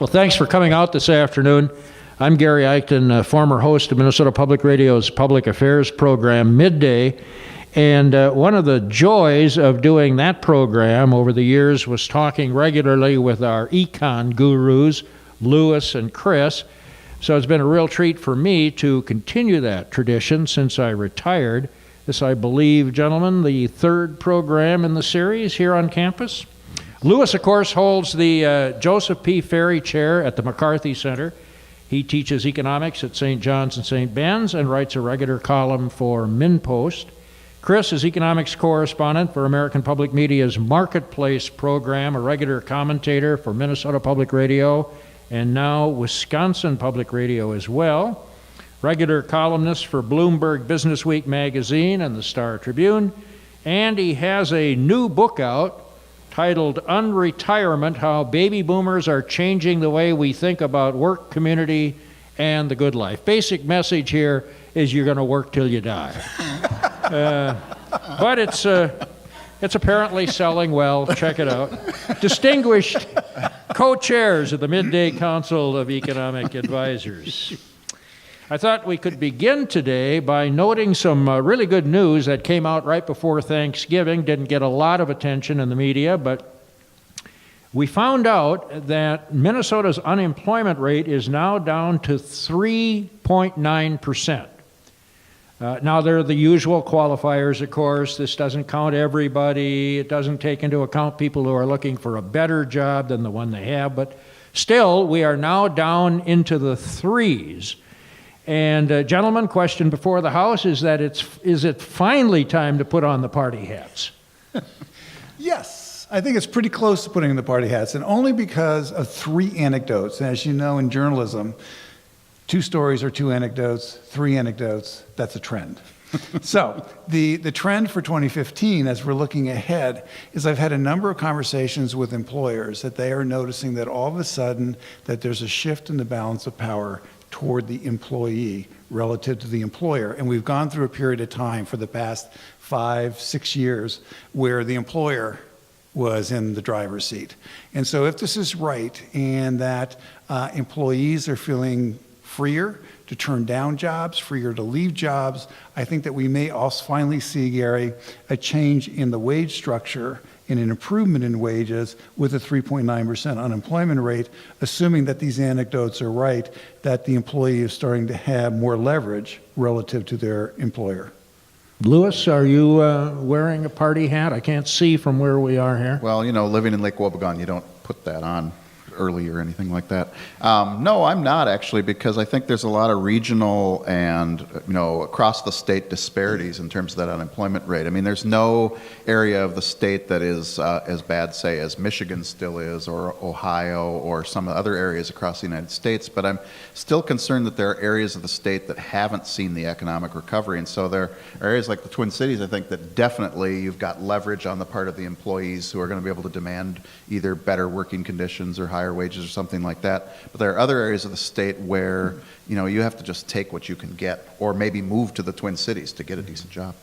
Well, thanks for coming out this afternoon. I'm Gary Eichten, former host of Minnesota Public Radio's Public Affairs program, Midday. And one of the joys of doing that program over the years was talking regularly with our econ gurus, Lewis and Chris. So it's been a real treat for me to continue that tradition since I retired. This, I believe, gentlemen, the third program in the series here on campus. Lewis, of course, holds the Joseph P. Ferry Chair at the McCarthy Center. He teaches economics at St. John's and St. Ben's and writes a regular column for MinPost. Chris is economics correspondent for American Public Media's Marketplace program, a regular commentator for Minnesota Public Radio, and now Wisconsin Public Radio as well. Regular columnist for Bloomberg Businessweek magazine and the Star Tribune. And he has a new book out titled Unretirement: How Baby Boomers Are Changing the Way We Think About Work, Community, and the Good Life. Basic message here is you're going to work till you die. But it's apparently selling well. Check it out. Distinguished co-chairs of the Midday Council of Economic Advisors. I thought we could begin today by noting some really good news that came out right before Thanksgiving. Didn't get a lot of attention in the media, but we found out that Minnesota's unemployment rate is now down to 3.9%. Now, there are the usual qualifiers, of course. This doesn't count everybody. It doesn't take into account people who are looking for a better job than the one they have. But still, we are now down into the threes. And, gentlemen, question before the House is it finally time to put on the party hats? Yes, I think it's pretty close to putting on the party hats, and only because of three anecdotes. And as you know, in journalism, 2 stories are 2 anecdotes, 3 anecdotes, that's a trend. So the trend for 2015, as we're looking ahead, is I've had a number of conversations with employers that they are noticing that all of a sudden that there's a shift in the balance of power toward the employee relative to the employer. And we've gone through a period of time for the past 5-6 years where the employer was in the driver's seat. And so if this is right and that employees are feeling freer to turn down jobs, freer to leave jobs, I think that we may also finally see, Gary, a change in the wage structure and an improvement in wages with a 3.9% unemployment rate, assuming that these anecdotes are right, that the employee is starting to have more leverage relative to their employer. Lewis, are you wearing a party hat? I can't see from where we are here. Well, you know, living in Lake Wobegon, you don't put that on early or anything like that. No, I'm not actually, because I think there's a lot of regional and, you know, across the state disparities in terms of that unemployment rate. I mean, there's no area of the state that is as bad, say, as Michigan still is, or Ohio, or some other areas across the United States, but I'm still concerned that there are areas of the state that haven't seen the economic recovery, and so there are areas like the Twin Cities, I think, that definitely you've got leverage on the part of the employees who are going to be able to demand either better working conditions or higher wages or something like that. But there are other areas of the state where, you know, you have to just take what you can get, or maybe move to the Twin Cities to get a decent job.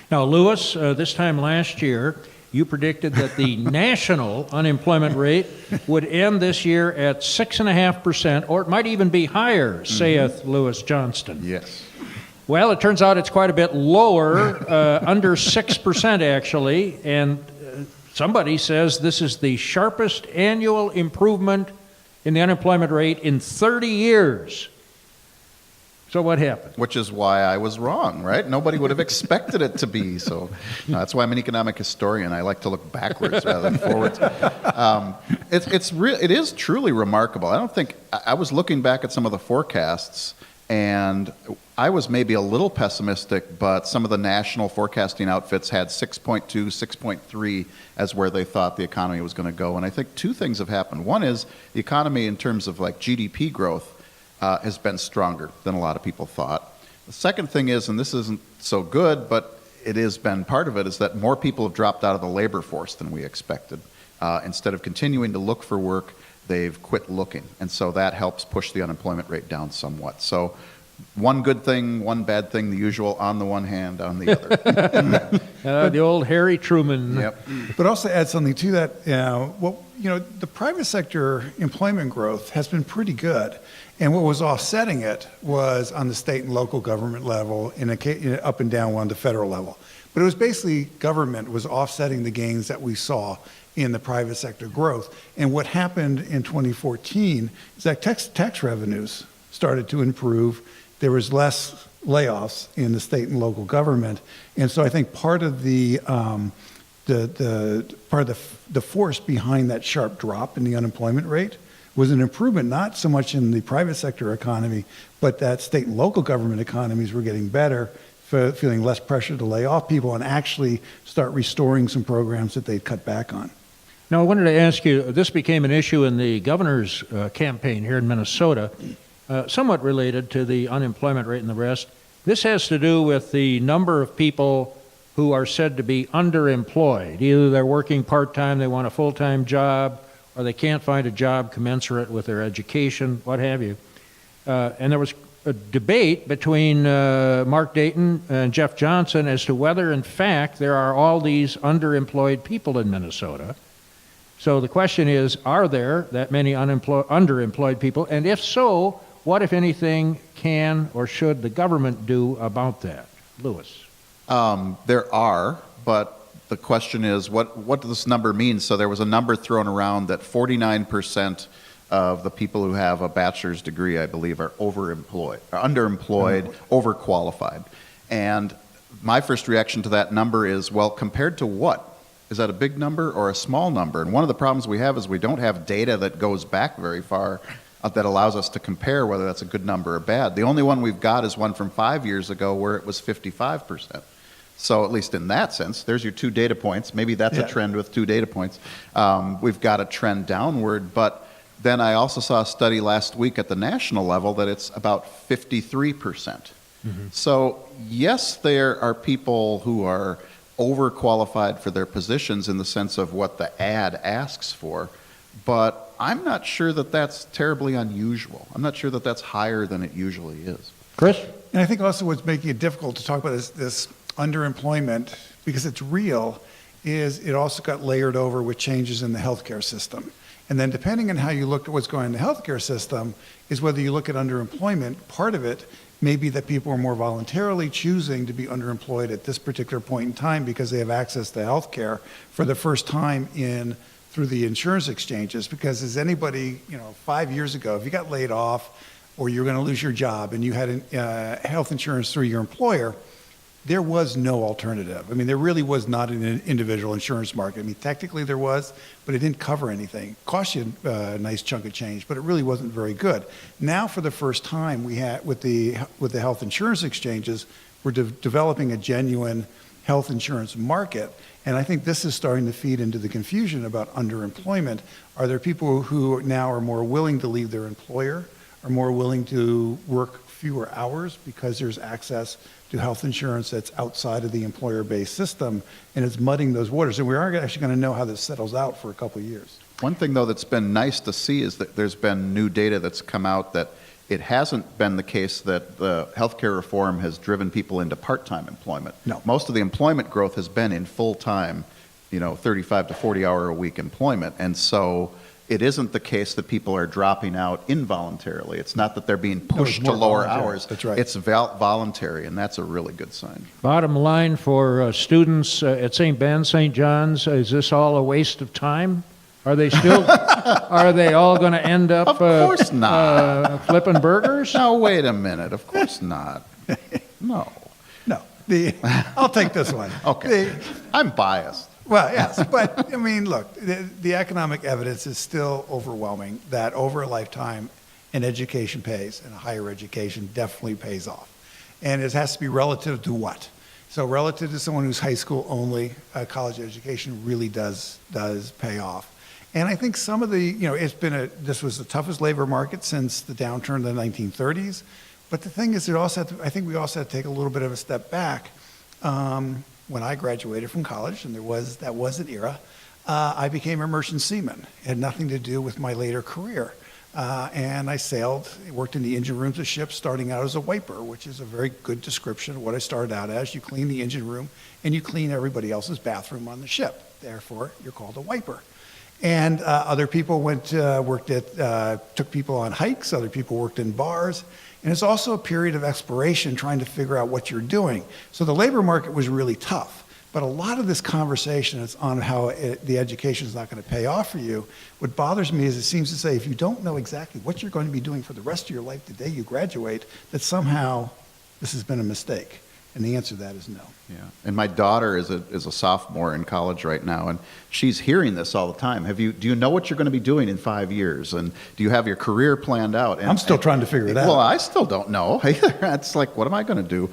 Now, Lewis, this time last year, you predicted that the national unemployment rate would end this year at 6.5%, or it might even be higher, saith Lewis Johnston. Yes. Well, it turns out it's quite a bit lower, under 6% actually, and somebody says this is the sharpest annual improvement in the unemployment rate in 30 years. So what happened? Which is why I was wrong, right? Nobody would have expected it to be. So that's why I'm an economic historian. I like to look backwards rather than forwards. It is truly remarkable. I was looking back at some of the forecasts, and I was maybe a little pessimistic, but some of the national forecasting outfits had 6.2, 6.3 as where they thought the economy was going to go. And I think 2 things have happened. One is the economy, in terms of like GDP growth, has been stronger than a lot of people thought. The second thing is, and this isn't so good, but it has been part of it, is that more people have dropped out of the labor force than we expected. Instead of continuing to look for work, they've quit looking. And so that helps push the unemployment rate down somewhat. So one good thing, one bad thing, the usual on the one hand, on the other. The old Harry Truman. Yep. But also add something to that. The private sector employment growth has been pretty good. And what was offsetting it was on the state and local government level, up and down on the federal level. But it was basically government was offsetting the gains that we saw in the private sector growth. And what happened in 2014 is that tax revenues started to improve. There was less layoffs in the state and local government. And so I think part of the force behind that sharp drop in the unemployment rate was an improvement, not so much in the private sector economy, but that state and local government economies were getting better, feeling less pressure to lay off people and actually start restoring some programs that they'd cut back on. Now, I wanted to ask you, this became an issue in the governor's campaign here in Minnesota, somewhat related to the unemployment rate and the rest. This has to do with the number of people who are said to be underemployed. Either they're working part-time, they want a full-time job, or they can't find a job commensurate with their education, what have you. And there was a debate between Mark Dayton and Jeff Johnston as to whether, in fact, there are all these underemployed people in Minnesota. So the question is, are there that many underemployed people? And if so, what, if anything, can or should the government do about that? Lewis. There are, but the question is, what does this number mean? So there was a number thrown around that 49% of the people who have a bachelor's degree, I believe, are underemployed, overqualified. And my first reaction to that number is, well, compared to what? Is that a big number or a small number? And one of the problems we have is we don't have data that goes back very far that allows us to compare whether that's a good number or bad. The only one we've got is one from 5 years ago where it was 55%. So at least in that sense, there's your 2 data points. Maybe that's a trend with 2 data points. We've got a trend downward, but then I also saw a study last week at the national level that it's about 53%. Mm-hmm. So yes, there are people who are overqualified for their positions in the sense of what the ad asks for, but I'm not sure that that's terribly unusual. I'm not sure that that's higher than it usually is. Chris? And I think also what's making it difficult to talk about this underemployment, because it's real, is it also got layered over with changes in the healthcare system. And then depending on how you look at what's going on in the healthcare system is whether you look at underemployment, part of it may be that people are more voluntarily choosing to be underemployed at this particular point in time because they have access to healthcare for the first time through the insurance exchanges. Because as anybody, 5 years ago, if you got laid off or you're going to lose your job and you had health insurance through your employer, there was no alternative. I mean, there really was not an individual insurance market. I mean, technically there was, but it didn't cover anything. Cost you a nice chunk of change, but it really wasn't very good. Now, for the first time, we had with the health insurance exchanges, we're developing a genuine health insurance market, and I think this is starting to feed into the confusion about underemployment. Are there people who now are more willing to leave their employer, are more willing to work fewer hours because there's access to health insurance that's outside of the employer-based system, and it's mudding those waters. And we are actually going to know how this settles out for a couple of years. One thing, though, that's been nice to see is that there's been new data that's come out that it hasn't been the case that the healthcare reform has driven people into part-time employment. No. Most of the employment growth has been in full-time, 35 to 40-hour-a-week employment. And so it isn't the case that people are dropping out involuntarily. It's not that they're being pushed to lower hours. That's right. It's voluntary, and that's a really good sign. Bottom line for students at St. Ben, St. John's, is this all a waste of time? Are they all going to end up Of course not. Flipping burgers? No, wait a minute. Of course not. No. No, I'll take this one. Okay. I'm biased. Well, yes, but I mean, look, the economic evidence is still overwhelming that over a lifetime, an education pays, and a higher education definitely pays off. And it has to be relative to what? So relative to someone who's high school only, a college education really does pay off. And I think some of the, this was the toughest labor market since the downturn in the 1930s. But the thing is, I think we also had to take a little bit of a step back. When I graduated from college, and that was an era, I became a merchant seaman. It had nothing to do with my later career. And I worked in the engine rooms of ships, starting out as a wiper, which is a very good description of what I started out as. You clean the engine room, and you clean everybody else's bathroom on the ship. Therefore, you're called a wiper. And other people took people on hikes, other people worked in bars. And it's also a period of exploration, trying to figure out what you're doing. So the labor market was really tough. But a lot of this conversation is on how the education is not going to pay off for you. What bothers me is it seems to say if you don't know exactly what you're going to be doing for the rest of your life the day you graduate, that somehow this has been a mistake. And the answer to that is no. Yeah, and my daughter is a sophomore in college right now, and she's hearing this all the time. Do you know what you're going to be doing in 5 years, and do you have your career planned out? And, I'm still trying to figure it out. Well, I still don't know. It's like, what am I going to do?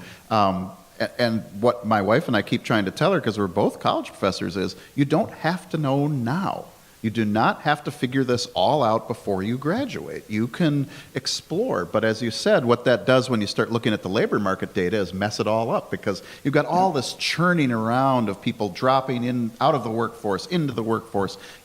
And what my wife and I keep trying to tell her, because we're both college professors, is you don't have to know now. You do not have to figure this all out before you graduate. You can explore, but as you said, what that does when you start looking at the labor market data is mess it all up, because you've got all this churning around of people dropping in out of the workforce,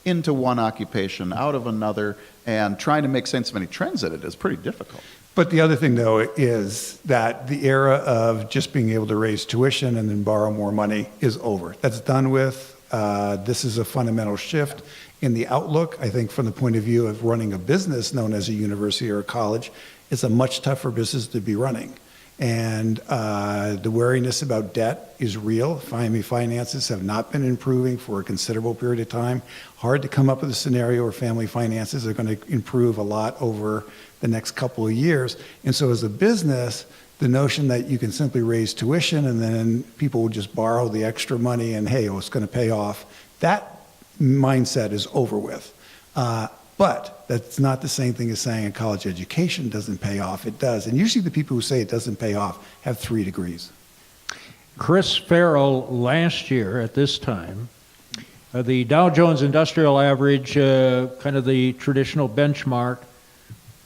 into one occupation, out of another, and trying to make sense of any trends in it is pretty difficult. But the other thing, though, is that the era of just being able to raise tuition and then borrow more money is over. That's done with. This is a fundamental shift in the outlook. I think from the point of view of running a business known as a university or a college, it's a much tougher business to be running. And the wariness about debt is real. Family finances have not been improving for a considerable period of time. Hard to come up with a scenario where family finances are going to improve a lot over the next couple of years. And so as a business, the notion that you can simply raise tuition and then people will just borrow the extra money and, hey, it's going to pay off, that mindset is over with. But that's not the same thing as saying a college education doesn't pay off. It does. And usually the people who say it doesn't pay off have 3 degrees. Chris Farrell, last year at this time, the Dow Jones Industrial Average, kind of the traditional benchmark,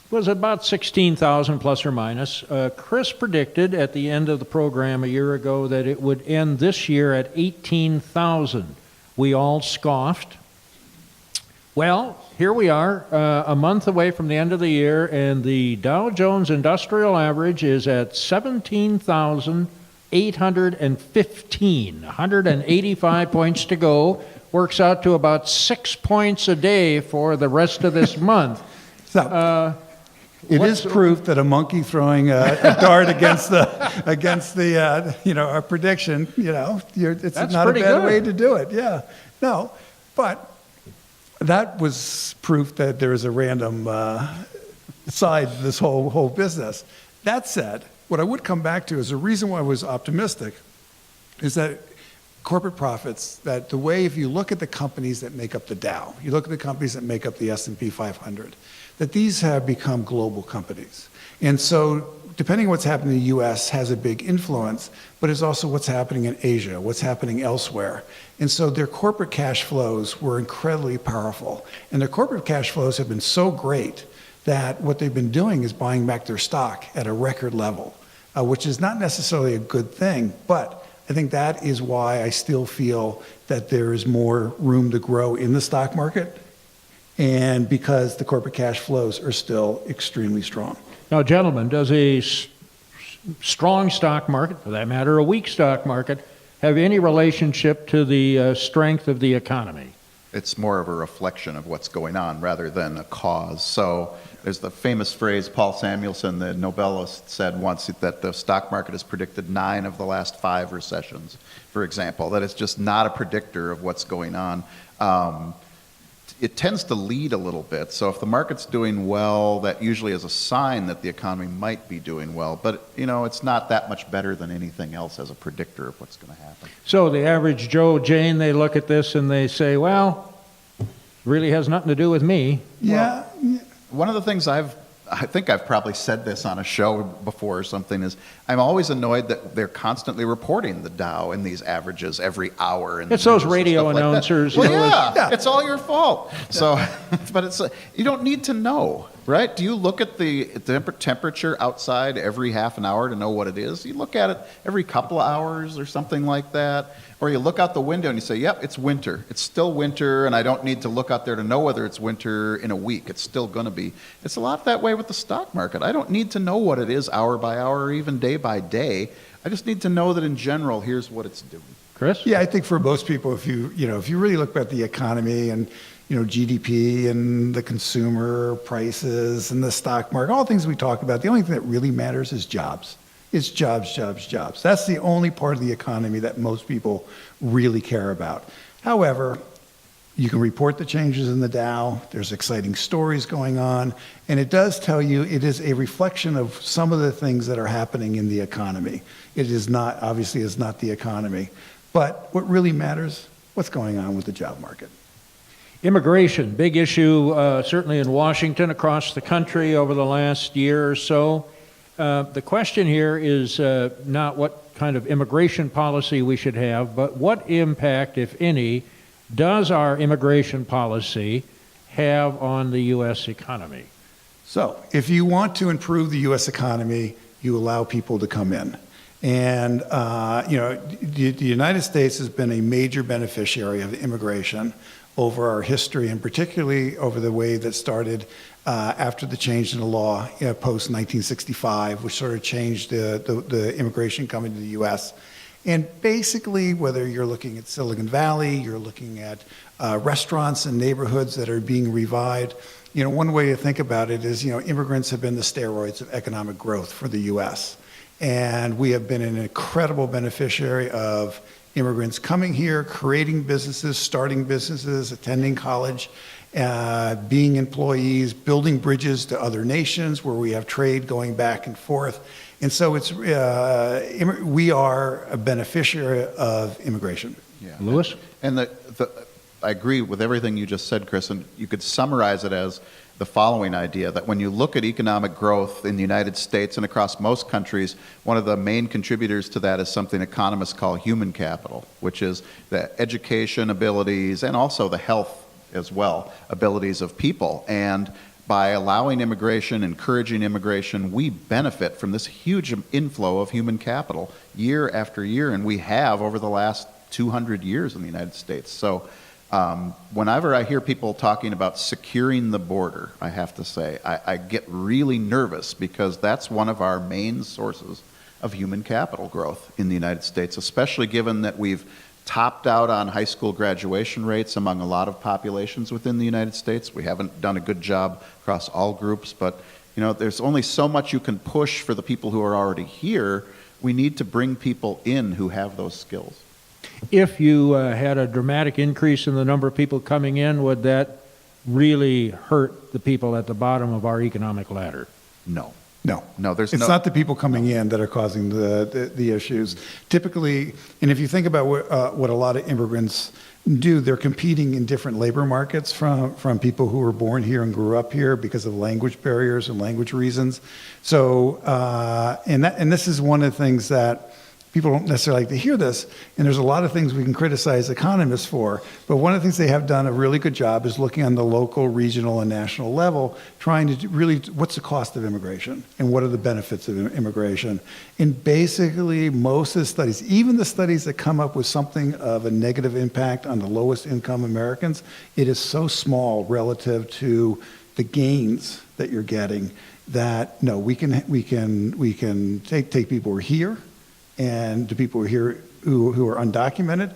was about 16,000 plus or minus. Chris predicted at the end of the program a year ago that it would end this year at 18,000. We all scoffed. Well, here we are, a month away from the end of the year, and the Dow Jones Industrial Average is at 17,815, 185 points to go. Works out to about 6 points a day for the rest of this month. So, it is proof that a monkey throwing a dart against the a prediction, it's That's not a pretty bad good. way to do it. Yeah, no, but that was proof that there is a random side to this whole business. That said, what I would come back to is the reason why I was optimistic is that corporate profits, that the way, if you look at the companies that make up the Dow, you look at the companies that make up the S&P 500, that these have become global companies. And so depending on what's happening in the US has a big influence, but it's also what's happening in Asia, what's happening elsewhere. And so their corporate cash flows were incredibly powerful. And their corporate cash flows have been so great that what they've been doing is buying back their stock at a record level, which is not necessarily a good thing, but I think that is why I still feel that there is more room to grow in the stock market, and because the corporate cash flows are still extremely strong. Now, gentlemen, does a strong stock market, for that matter, a weak stock market, have any relationship to the strength of the economy? It's more of a reflection of what's going on rather than a cause. So there's the famous phrase, Paul Samuelson, the Nobelist, said once that the stock market has predicted 9 of the last 5 recessions, for example, that it's just not a predictor of what's going on. It tends to lead a little bit. So if the market's doing well, that usually is a sign that the economy might be doing well. But, it's not that much better than anything else as a predictor of what's going to happen. So the average Joe, Jane, they look at this and they say, well, really has nothing to do with me. Yeah. One of the things I think I've probably said this on a show before or something, is I'm always annoyed that they're constantly reporting the Dow and these averages every hour. And It's those radio announcers. Well, yeah, it's all your fault. So, but you don't need to know. Right? Do you look at the temperature outside every half an hour to know what it is? You look at it every couple of hours or something like that. Or you look out the window and you say, yep, it's winter. It's still winter, and I don't need to look out there to know whether it's winter in a week. It's still going to be. It's a lot that way with the stock market. I don't need to know what it is hour by hour or even day by day. I just need to know that in general, here's what it's doing. Chris? Yeah, I think for most people, if you really look at the economy and GDP and the consumer prices and the stock market, all the things we talk about, the only thing that really matters is jobs. It's jobs, jobs, jobs. That's the only part of the economy that most people really care about. However, you can report the changes in the Dow. There's exciting stories going on, and it does tell you it is a reflection of some of the things that are happening in the economy. It is not, obviously, is not the economy. But what really matters, what's going on with the job market. Immigration, big issue, certainly in Washington, across the country over the last year or so. The question here is not what kind of immigration policy we should have, but what impact, if any, does our immigration policy have on the U.S. economy? So, if you want to improve the U.S. economy, you allow people to come in. And, the United States has been a major beneficiary of immigration over our history, and particularly over the way that started after the change in the law post 1965, which sort of changed the immigration coming to the U.S. And basically, whether you're looking at Silicon Valley, you're looking at restaurants and neighborhoods that are being revived, one way to think about it is, immigrants have been the steroids of economic growth for the U.S. And we have been an incredible beneficiary of immigrants coming here, creating businesses, starting businesses, attending college, being employees, building bridges to other nations where we have trade going back and forth. And so we are a beneficiary of immigration. Yeah. Lewis? And I agree with everything you just said, Chris, and you could summarize it as the following idea, that when you look at economic growth in the United States and across most countries, one of the main contributors to that is something economists call human capital, which is the education abilities and also the health as well, abilities of people. And by allowing immigration, encouraging immigration, we benefit from this huge inflow of human capital year after year, and we have over the last 200 years in the United States. So whenever I hear people talking about securing the border, I have to say, I get really nervous because that's one of our main sources of human capital growth in the United States, especially given that we've topped out on high school graduation rates among a lot of populations within the United States. We haven't done a good job across all groups, but there's only so much you can push for the people who are already here. We need to bring people in who have those skills. If you had a dramatic increase in the number of people coming in, would that really hurt the people at the bottom of our economic ladder? No. It's not the people coming in that are causing the issues. Typically, and if you think about what a lot of immigrants do, they're competing in different labor markets from people who were born here and grew up here because of language barriers and language reasons. So, and this is one of the things that people don't necessarily like to hear this, and there's a lot of things we can criticize economists for, but one of the things they have done a really good job is looking on the local, regional, and national level, trying to really, what's the cost of immigration, and what are the benefits of immigration? And basically, most of the studies, even the studies that come up with something of a negative impact on the lowest income Americans, it is so small relative to the gains that you're getting that, no, we can take people who are here, and the people who are here who are undocumented,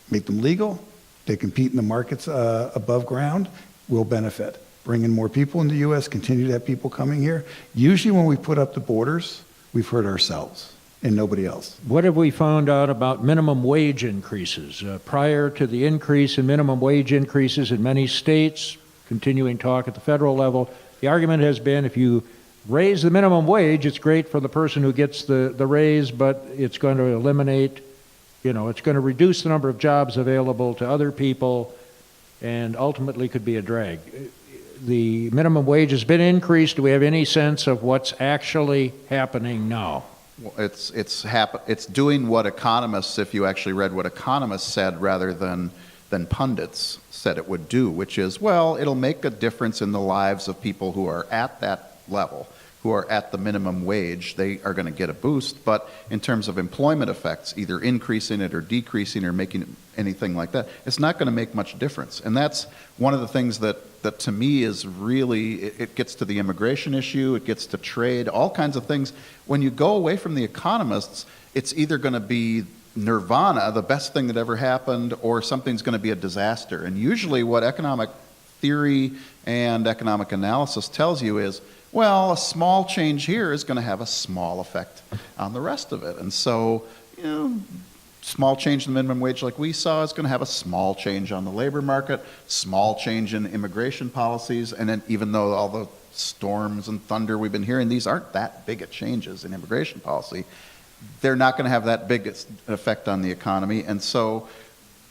make them legal, they compete in the markets above ground, will benefit. Bring in more people in the U.S., continue to have people coming here. Usually when we put up the borders, we've hurt ourselves and nobody else. What have we found out about minimum wage increases? Prior to the increase in minimum wage increases in many states, continuing talk at the federal level, the argument has been if you raise the minimum wage, it's great for the person who gets the raise, but it's going to eliminate, it's going to reduce the number of jobs available to other people and ultimately could be a drag. The minimum wage has been increased. Do we have any sense of what's actually happening now? Well, it's doing what economists, if you actually read what economists said rather than than pundits said it would do, which is, well, it'll make a difference in the lives of people who are at that level, who are at the minimum wage. They are going to get a boost, but in terms of employment effects, either increasing it or decreasing or making it anything like that, it's not going to make much difference. And that's one of the things that to me is really, it gets to the immigration issue, it gets to trade, all kinds of things. When you go away from the economists, it's either going to be nirvana, the best thing that ever happened, or something's going to be a disaster. And usually what economic theory and economic analysis tells you is, well, a small change here is going to have a small effect on the rest of it. And so, small change in the minimum wage like we saw is going to have a small change on the labor market, small change in immigration policies, and then even though all the storms and thunder we've been hearing, these aren't that big of changes in immigration policy, they're not going to have that big effect on the economy. And so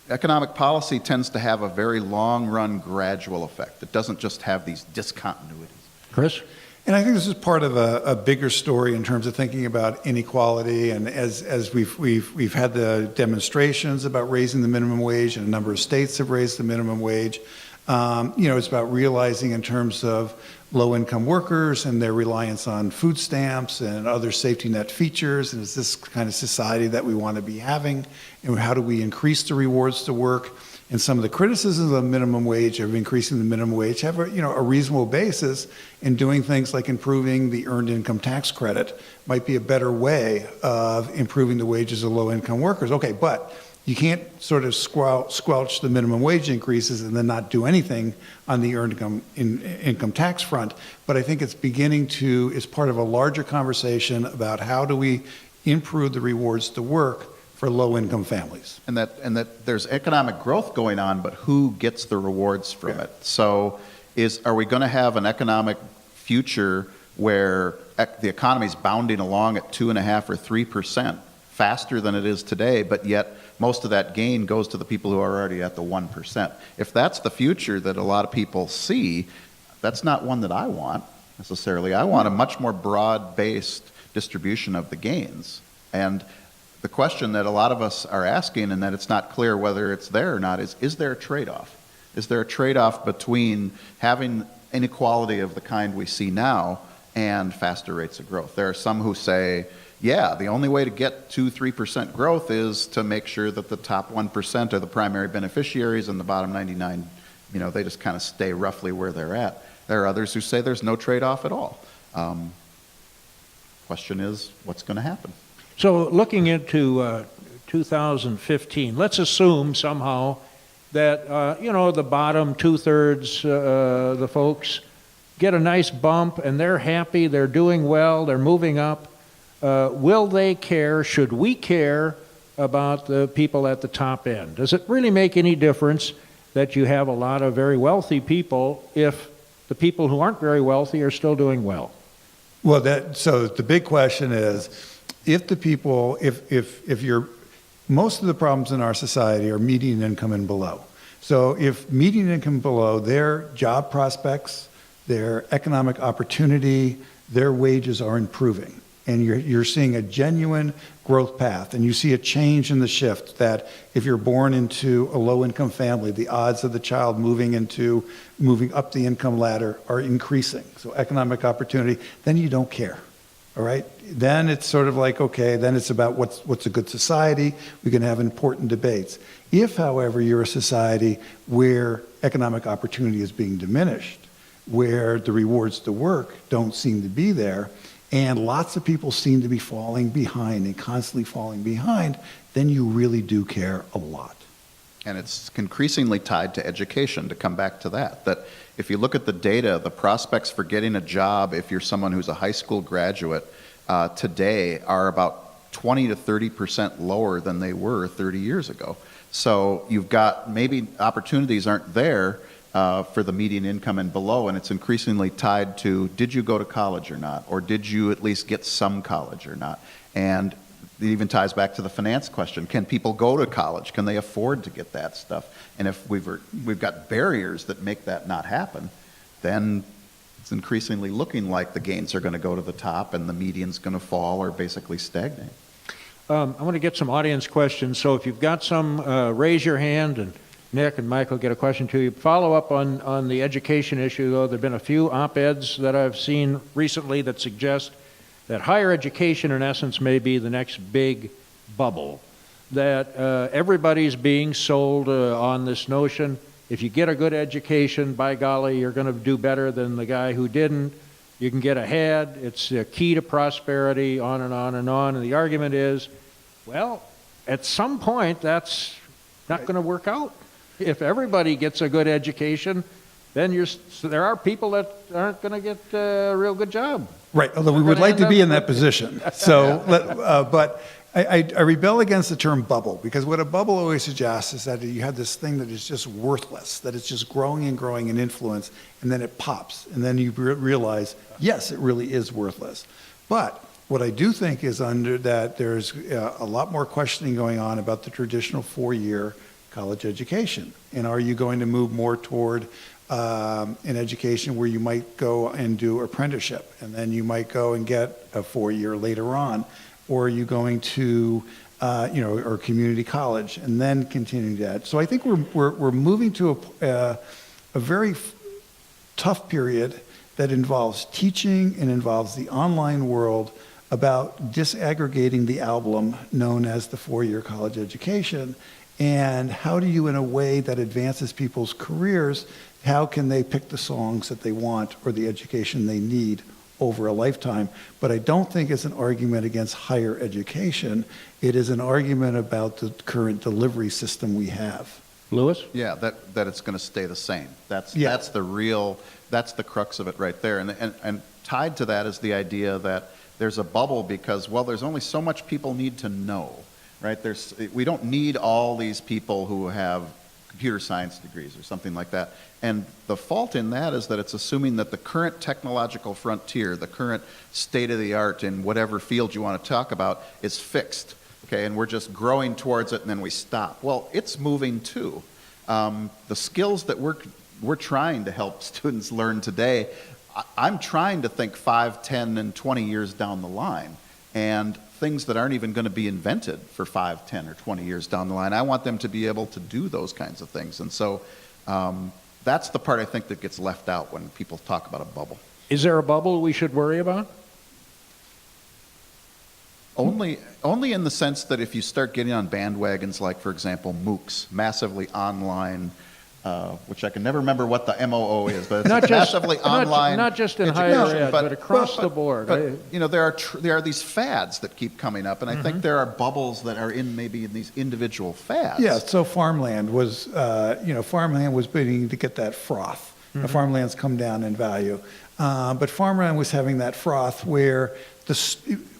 economic policy tends to have a very long-run gradual effect. It doesn't just have these discontinuities. Chris? And I think this is part of a bigger story in terms of thinking about inequality. And as we've had the demonstrations about raising the minimum wage, and a number of states have raised the minimum wage. It's about realizing in terms of low-income workers and their reliance on food stamps and other safety net features. And is this kind of society that we want to be having? And how do we increase the rewards to work? And some of the criticisms of the minimum wage, of increasing the minimum wage, have a reasonable basis in doing things like improving the earned income tax credit might be a better way of improving the wages of low-income workers. Okay, but you can't sort of squelch the minimum wage increases and then not do anything on the earned income tax front. But I think it's it's part of a larger conversation about how do we improve the rewards to work for low-income families. And that there's economic growth going on, but who gets the rewards from it? So are we going to have an economic future where the economy's bounding along at 2.5% or 3% faster than it is today, but yet most of that gain goes to the people who are already at the 1%? If that's the future that a lot of people see, that's not one that I want necessarily. I want a much more broad-based distribution of the gains. And the question that a lot of us are asking, and that it's not clear whether it's there or not, is there a trade-off? Is there a trade-off between having inequality of the kind we see now and faster rates of growth? There are some who say, yeah, the only way to get 2-3% growth is to make sure that the top 1% are the primary beneficiaries and the bottom 99, they just kind of stay roughly where they're at. There are others who say there's no trade-off at all. Question is, what's going to happen? So looking into 2015, let's assume somehow that, the bottom two-thirds, the folks, get a nice bump and they're happy, they're doing well, they're moving up. Will they care? Should we care about the people at the top end? Does it really make any difference that you have a lot of very wealthy people if the people who aren't very wealthy are still doing well? Well, so the big question is, most of the problems in our society are median income and below. So if median income below, their job prospects, their economic opportunity, their wages are improving, and you're seeing a genuine growth path, and you see a change in the shift that if you're born into a low-income family, the odds of the child moving up the income ladder are increasing. So economic opportunity, then you don't care. All right, then it's sort of like, okay, then it's about what's a good society. We can have important debates. If, however, you're a society where economic opportunity is being diminished, where the rewards to work don't seem to be there, and lots of people seem to be falling behind and constantly falling behind, then you really do care a lot. And it's increasingly tied to education, to come back to that if you look at the data, the prospects for getting a job, if you're someone who's a high school graduate, today are about 20 to 30% lower than they were 30 years ago. So you've got, maybe opportunities aren't there for the median income and below, and it's increasingly tied to, did you go to college or not? Or did you at least get some college or not? And it even ties back to the finance question. Can people go to college? Can they afford to get that stuff? And if we've got barriers that make that not happen, then it's increasingly looking like the gains are going to go to the top and the median's going to fall or basically stagnate. I want to get some audience questions, so if you've got some, raise your hand, and Nick and Michael, get a question to you. Follow up on the education issue, though. There have been a few op-eds that I've seen recently that suggest that higher education, in essence, may be the next big bubble. That everybody's being sold on this notion, if you get a good education, by golly, you're going to do better than the guy who didn't. You can get ahead. It's a key to prosperity, on and on and on. And the argument is, well, at some point, that's not going to work out. If everybody gets a good education, then there are people that aren't going to get a real good job. Right, although we would like to be in that position. So, but I rebel against the term bubble, because what a bubble always suggests is that you have this thing that is just worthless, that it's just growing and growing in influence, and then it pops, and then you realize, yes, it really is worthless. But what I do think is that there's a lot more questioning going on about the traditional 4-year college education. And are you going to move more toward an education where you might go and do apprenticeship, and then you might go and get a 4-year later on? Or are you going to, or community college, and then continuing that? So I think we're moving to a very tough period that involves teaching and involves the online world about disaggregating the album known as the 4-year college education. And how do you, in a way that advances people's careers, how can they pick the songs that they want or the education they need over a lifetime? But I don't think it's an argument against higher education. It is an argument about the current delivery system we have. Lewis? Yeah, that it's going to stay the same. That's the crux of it right there. And tied to that is the idea that there's a bubble because, well, there's only so much people need to know, right? We don't need all these people who have computer science degrees or something like that. And the fault in that is that it's assuming that the current technological frontier, the current state of the art in whatever field you want to talk about, is fixed. Okay, and we're just growing towards it and then we stop. Well, it's moving too. The skills that we're trying to help students learn today, I'm trying to think 5, 10, and 20 years down the line. And things that aren't even going to be invented for 5, 10, or 20 years down the line. I want them to be able to do those kinds of things. And so that's the part I think that gets left out when people talk about a bubble. Is there a bubble we should worry about? Only in the sense that if you start getting on bandwagons like, for example, MOOCs, massively online, which I can never remember what the MOO is, but it's massively online. Not just in higher ed, but across the board. But there are these fads that keep coming up, and I think there are bubbles that are maybe in these individual fads. Yeah, so farmland was beginning to get that froth. Farmland's come down in value. But farmland was having that froth where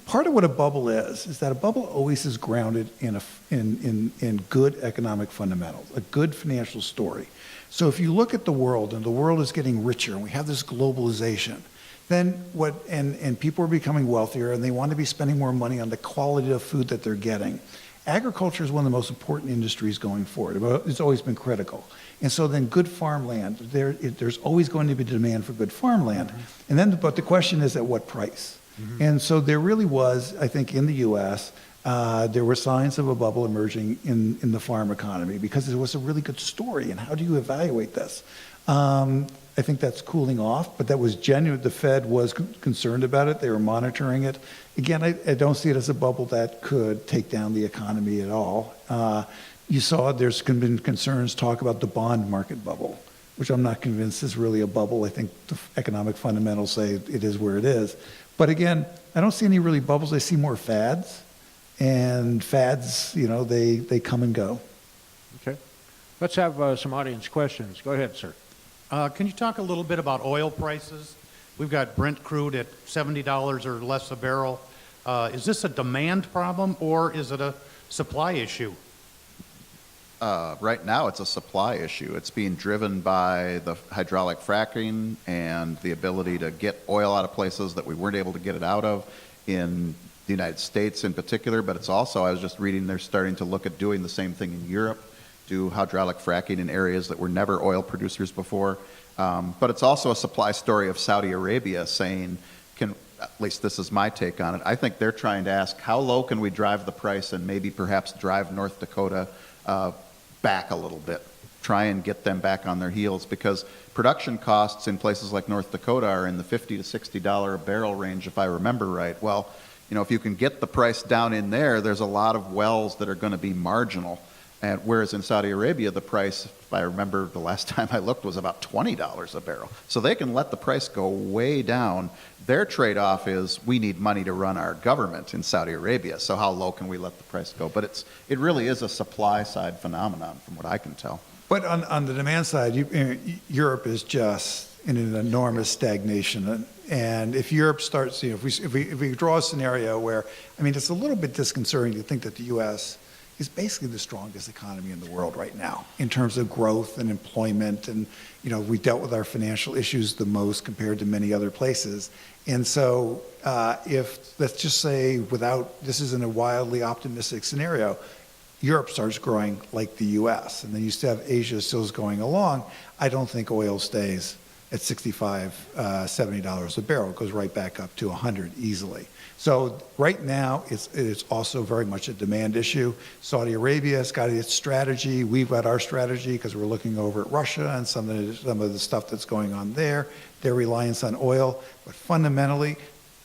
part of what a bubble is that a bubble always is grounded in good economic fundamentals, a good financial story. So if you look at the world, and the world is getting richer, and we have this globalization, then and people are becoming wealthier, and they want to be spending more money on the quality of food that they're getting. Agriculture is one of the most important industries going forward. It's always been critical. And so then good farmland, there's always going to be demand for good farmland. And then, but the question is at what price? And so there really was, I think, in the U.S., there were signs of a bubble emerging in the farm economy because it was a really good story. And how do you evaluate this? I think that's cooling off, but that was genuine. The Fed was concerned about it. They were monitoring it. Again, I don't see it as a bubble that could take down the economy at all. You saw there's been concerns talk about the bond market bubble, which I'm not convinced is really a bubble. I think the economic fundamentals say it is where it is. But again, I don't see any really bubbles. I see more fads. And fads, they come and go. Okay. Let's have some audience questions. Go ahead, sir. Can you talk a little bit about oil prices? We've got Brent crude at $70 or less a barrel. Is this a demand problem or is it a supply issue? Right now, it's a supply issue. It's being driven by the hydraulic fracking and the ability to get oil out of places that we weren't able to get it out of in the United States in particular, but it's also, I was just reading, they're starting to look at doing the same thing in Europe, do hydraulic fracking in areas that were never oil producers before. But it's also a supply story of Saudi Arabia saying, at least this is my take on it, I think they're trying to ask how low can we drive the price and maybe perhaps drive North Dakota back a little bit. try and get them back on their heels, because production costs in places like North Dakota are in the $50 to $60 a barrel range, if I remember right. Well, if you can get the price down in there, there's a lot of wells that are going to be marginal. And whereas in Saudi Arabia, the price, if I remember the last time I looked, was about $20 a barrel. So they can let the price go way down. Their trade-off is we need money to run our government in Saudi Arabia. So how low can we let the price go? But it really is a supply-side phenomenon from what I can tell. But on the demand side, Europe is just in an enormous stagnation. And if Europe starts, if we draw a scenario where, it's a little bit disconcerting to think that the U.S. is basically the strongest economy in the world right now in terms of growth and employment. And, we dealt with our financial issues the most compared to many other places. And so if, let's just say, this isn't a wildly optimistic scenario, Europe starts growing like the U.S., and then you still have Asia still going along, I don't think oil stays at $65, $70 a barrel. It goes right back up to 100 easily. So right now, it's also very much a demand issue. Saudi Arabia's got its strategy. We've got our strategy because we're looking over at Russia and some of the stuff that's going on there, their reliance on oil. But fundamentally,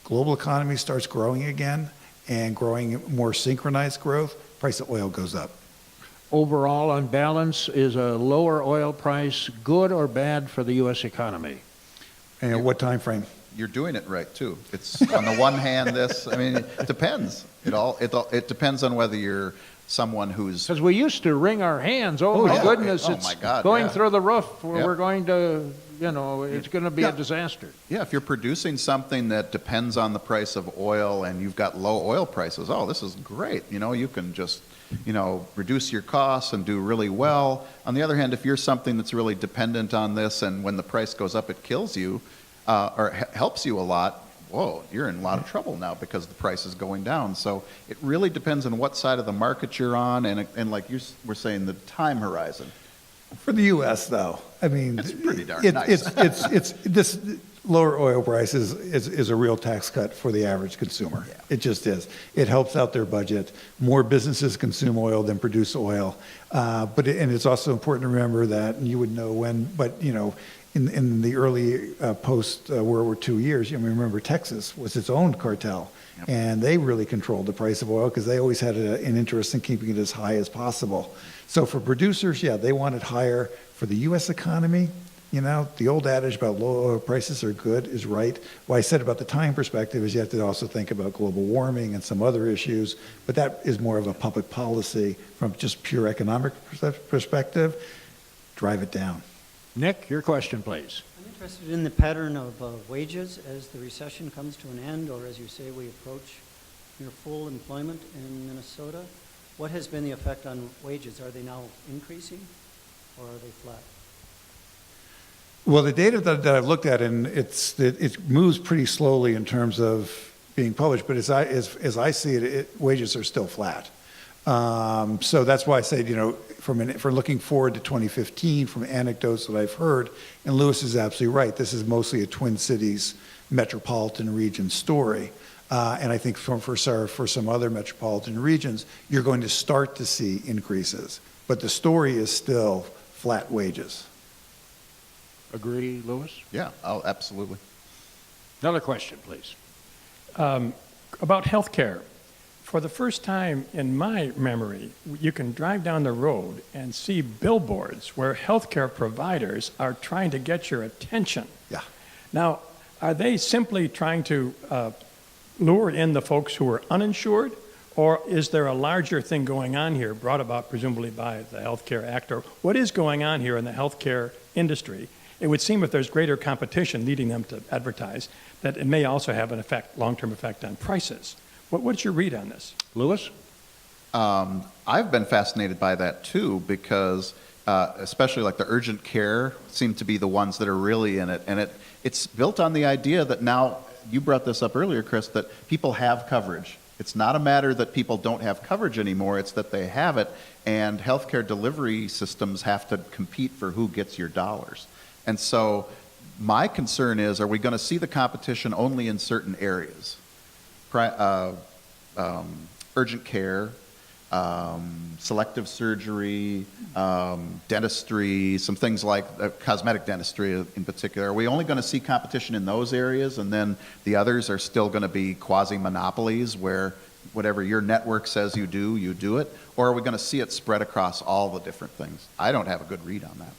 global economy starts growing again and growing more synchronized growth, price of oil goes up. Overall, on balance, is a lower oil price good or bad for the U.S. economy? And what time frame? You're doing it right too. It's on the one hand, it depends. It depends on whether you're someone who's, because we used to wring our hands. Oh my goodness, it's my God, going yeah. through the roof. Yep. We're going to, it's going to be a disaster. Yeah, if you're producing something that depends on the price of oil and you've got low oil prices, this is great. You can just, reduce your costs and do really well. On the other hand, if you're something that's really dependent on this and when the price goes up, it kills you or helps you a lot, whoa, you're in a lot of trouble now because the price is going down. So it really depends on what side of the market you're on and like you were saying, the time horizon. For the U.S., though, it's pretty darn nice. It's this lower oil prices is a real tax cut for the average consumer. Yeah. It just is. It helps out their budget. More businesses consume oil than produce oil. But it's also important to remember that, and you would know when, but in the early post-World War II years, remember Texas was its own cartel. Yep. And they really controlled the price of oil because they always had an interest in keeping it as high as possible. So for producers, they want it higher. For the U.S. economy, the old adage about low oil prices are good is right. What I said about the time perspective is you have to also think about global warming and some other issues, but that is more of a public policy from just pure economic perspective. Drive it down. Nick, your question, please. I'm interested in the pattern of wages as the recession comes to an end, or as you say, we approach near full employment in Minnesota. What has been the effect on wages? Are they now increasing, or are they flat? Well, the data that I've looked at, and it moves pretty slowly in terms of being published, but as I see it, wages are still flat. So that's why I say, for looking forward to 2015, from anecdotes that I've heard, and Lewis is absolutely right, this is mostly a Twin Cities metropolitan region story. And I think for some other metropolitan regions, you're going to start to see increases. But the story is still flat wages. Agree, Lewis? Yeah, absolutely. Another question, please. About health care. For the first time in my memory, you can drive down the road and see billboards where healthcare providers are trying to get your attention. Yeah. Now, are they simply trying to lure in the folks who are uninsured, or is there a larger thing going on here, brought about presumably by the Health Care Act, or what is going on here in the healthcare industry? It would seem if there's greater competition leading them to advertise, that it may also have an effect, long-term effect on prices. What's your read on this? Lewis? I've been fascinated by that too, because especially like the urgent care seem to be the ones that are really in it. And it's built on the idea that now, you brought this up earlier, Chris, that people have coverage. It's not a matter that people don't have coverage anymore, it's that they have it, and healthcare delivery systems have to compete for who gets your dollars. And so my concern is, are we going to see the competition only in certain areas? Urgent care, selective surgery, dentistry, some things like cosmetic dentistry in particular. Are we only going to see competition in those areas, and then the others are still going to be quasi-monopolies where whatever your network says you do it? Or are we going to see it spread across all the different things? I don't have a good read on that.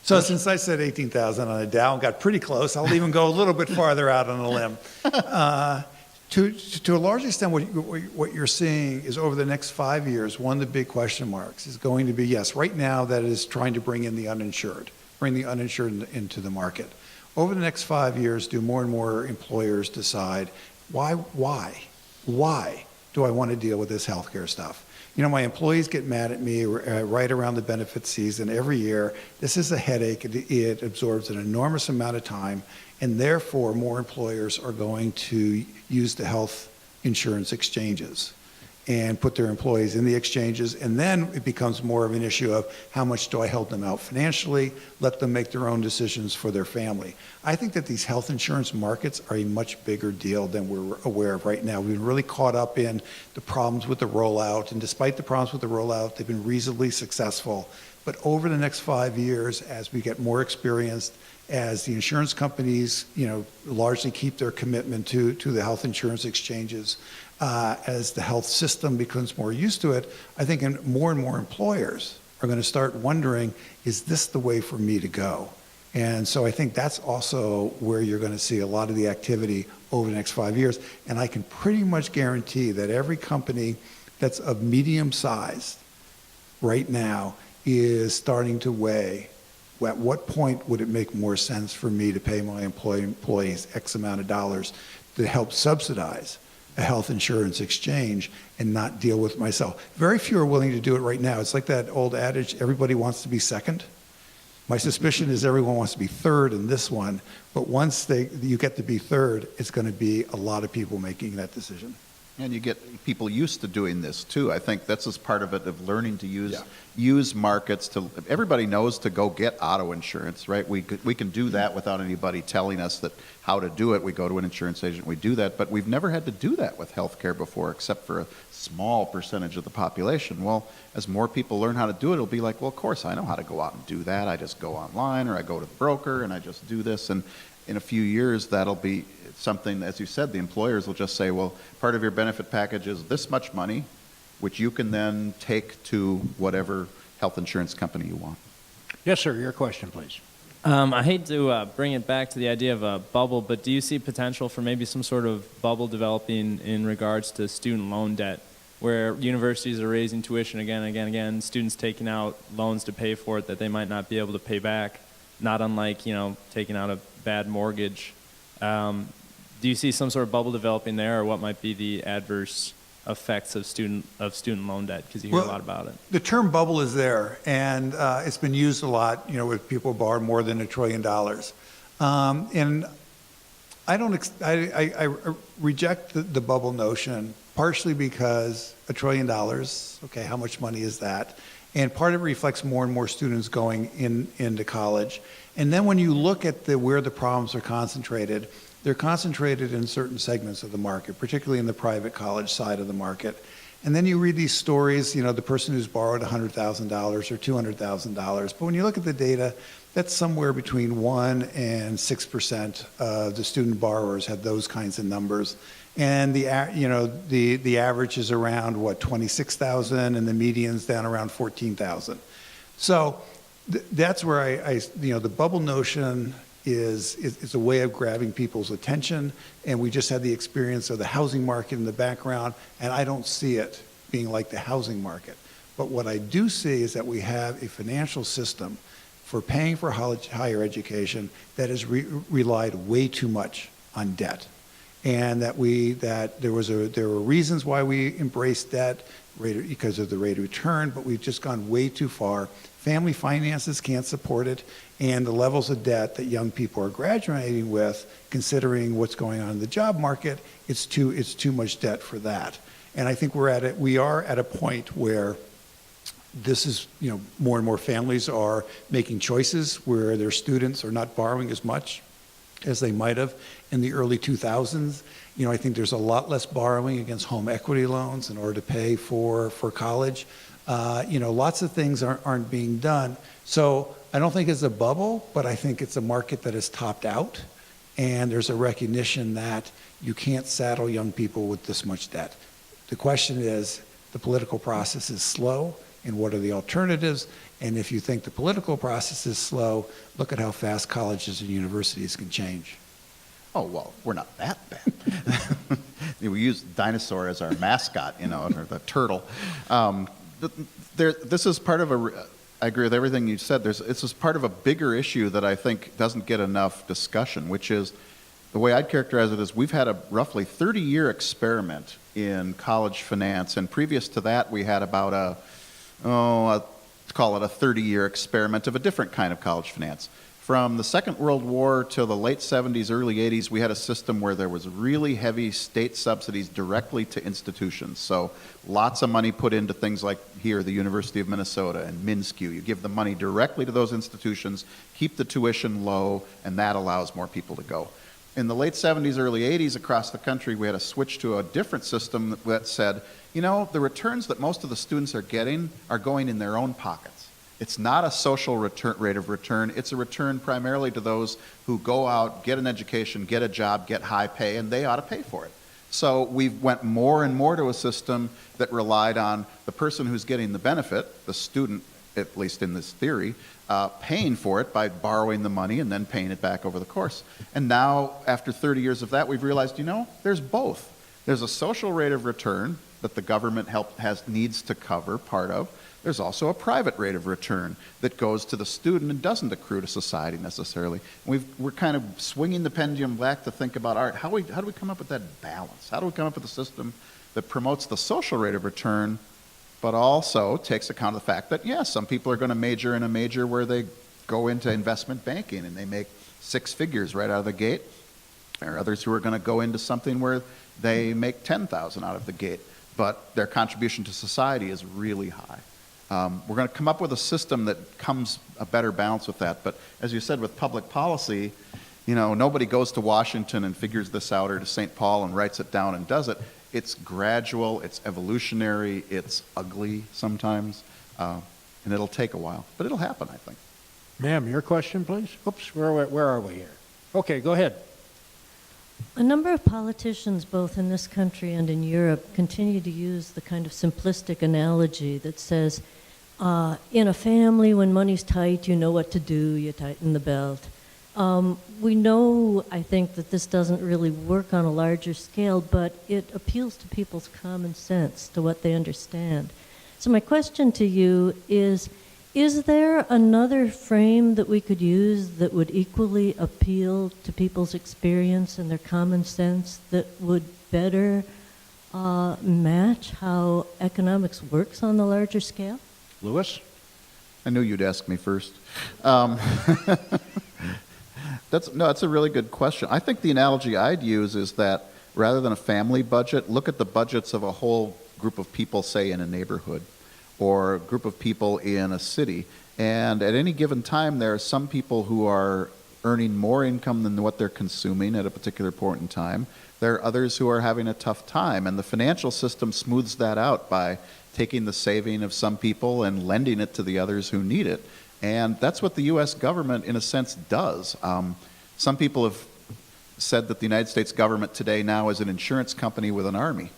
So since I said 18,000 on a Dow and got pretty close, I'll even go a little bit farther out on a limb. To a large extent, what you're seeing is over the next 5 years, one of the big question marks is going to be, yes, right now that is trying to bring in the uninsured, bring the uninsured into the market. Over the next 5 years, do more and more employers decide, why do I want to deal with this healthcare stuff? You know, my employees get mad at me right around the benefit season every year. This is a headache. It absorbs an enormous amount of time, and therefore more employers are going to use the health insurance exchanges and put their employees in the exchanges, and then it becomes more of an issue of how much do I help them out financially, let them make their own decisions for their family. I think that these health insurance markets are a much bigger deal than we're aware of right now. We've been really caught up in the problems with the rollout, and despite the problems with the rollout, they've been reasonably successful. But over the next 5 years, as we get more experienced, as the insurance companies, largely keep their commitment to the health insurance exchanges, as the health system becomes more used to it, I think more and more employers are going to start wondering, is this the way for me to go? And so I think that's also where you're going to see a lot of the activity over the next 5 years. And I can pretty much guarantee that every company that's of medium size right now is starting to weigh, at what point would it make more sense for me to pay my employees X amount of dollars to help subsidize a health insurance exchange and not deal with myself. Very few are willing to do it right now. It's like that old adage, everybody wants to be second. My suspicion is everyone wants to be third in this one, but once you get to be third, it's going to be a lot of people making that decision. And you get people used to doing this too. I think that's just part of it, of learning to use markets. Everybody knows to go get auto insurance, right? We can do that without anybody telling us that how to do it. We go to an insurance agent, we do that, but we've never had to do that with healthcare before, except for a small percentage of the population. Well, as more people learn how to do it, it'll be like, well, of course I know how to go out and do that. I just go online, or I go to the broker and I just do this. And in a few years, that'll be something, as you said, the employers will just say, well, part of your benefit package is this much money, which you can then take to whatever health insurance company you want. Yes, sir. Your question, please. I hate to bring it back to the idea of a bubble, but do you see potential for maybe some sort of bubble developing in regards to student loan debt, where universities are raising tuition again, students taking out loans to pay for it that they might not be able to pay back, not unlike, taking out a bad mortgage. Do you see some sort of bubble developing there, or what might be the adverse effects of student loan debt? Because you hear a lot about it. The term bubble is there, and it's been used a lot, with people borrow more than $1 trillion. And I reject the bubble notion, partially because $1 trillion, okay, how much money is that? And part of it reflects more and more students going into college. And then when you look at where the problems are concentrated, they're concentrated in certain segments of the market, particularly in the private college side of the market. And then you read these stories, the person who's borrowed $100,000 or $200,000. But when you look at the data, that's somewhere between 1% and 6% of the student borrowers have those kinds of numbers. And the average is around, $26,000, and the median's down around $14,000. So that's where the bubble notion is a way of grabbing people's attention, and we just had the experience of the housing market in the background, and I don't see it being like the housing market. But what I do see is that we have a financial system for paying for higher education that has relied way too much on debt, and that there were reasons why we embraced debt because of the rate of return, but we've just gone way too far. Family finances can't support it, and the levels of debt that young people are graduating with, considering what's going on in the job market, it's too much debt for that. And I think we are at a point where this is, more and more families are making choices where their students are not borrowing as much as they might have in the early 2000s. I think there's a lot less borrowing against home equity loans in order to pay for college. Lots of things aren't being done. So I don't think it's a bubble, but I think it's a market that is topped out, and there's a recognition that you can't saddle young people with this much debt. The question is, the political process is slow, and what are the alternatives? And if you think the political process is slow, look at how fast colleges and universities can change. Oh, well, we're not that bad. We use dinosaur as our mascot, or the turtle. This is part of I agree with everything you said. This is part of a bigger issue that I think doesn't get enough discussion, which is, the way I'd characterize it is, we've had a roughly 30-year experiment in college finance, and previous to that we had about let's call it a 30-year experiment of a different kind of college finance. From the Second World War to the late 70s, early 80s, we had a system where there was really heavy state subsidies directly to institutions. So lots of money put into things like here, the University of Minnesota and MnSCU. You give the money directly to those institutions, keep the tuition low, and that allows more people to go. In the late 70s, early 80s, across the country, we had a switch to a different system that said, the returns that most of the students are getting are going in their own pockets. It's not a social rate of return. It's a return primarily to those who go out, get an education, get a job, get high pay, and they ought to pay for it. So we went more and more to a system that relied on the person who's getting the benefit, the student, at least in this theory, paying for it by borrowing the money and then paying it back over the course. And now, after 30 years of that, we've realized, there's both. There's a social rate of return that the government needs to cover part of. There's also a private rate of return that goes to the student and doesn't accrue to society necessarily. We're kind of swinging the pendulum back to think about, all right, how do we come up with that balance? How do we come up with a system that promotes the social rate of return, but also takes account of the fact that, yes, some people are going to major in a major where they go into investment banking and they make 6 figures right out of the gate. There are others who are going to go into something where they make 10,000 out of the gate, but their contribution to society is really high. We're going to come up with a system that comes a better balance with that. But as you said, with public policy, nobody goes to Washington and figures this out, or to St. Paul and writes it down and does it. It's gradual, it's evolutionary, it's ugly sometimes, and it'll take a while. But it'll happen, I think. Ma'am, your question, please. Oops, where are we here? Okay, go ahead. A number of politicians, both in this country and in Europe, continue to use the kind of simplistic analogy that says, in a family, when money's tight, you know what to do, you tighten the belt. We know, I think, that this doesn't really work on a larger scale, but it appeals to people's common sense, to what they understand. So my question to you is there another frame that we could use that would equally appeal to people's experience and their common sense that would better match how economics works on the larger scale? Lewis? I knew you'd ask me first. That's a really good question. I think the analogy I'd use is that rather than a family budget, look at the budgets of a whole group of people, say, in a neighborhood, or a group of people in a city. And at any given time, there are some people who are earning more income than what they're consuming at a particular point in time. There are others who are having a tough time, and the financial system smooths that out by taking the saving of some people and lending it to the others who need it. And that's what the U.S. government, in a sense, does. Some people have said that the United States government today now is an insurance company with an army,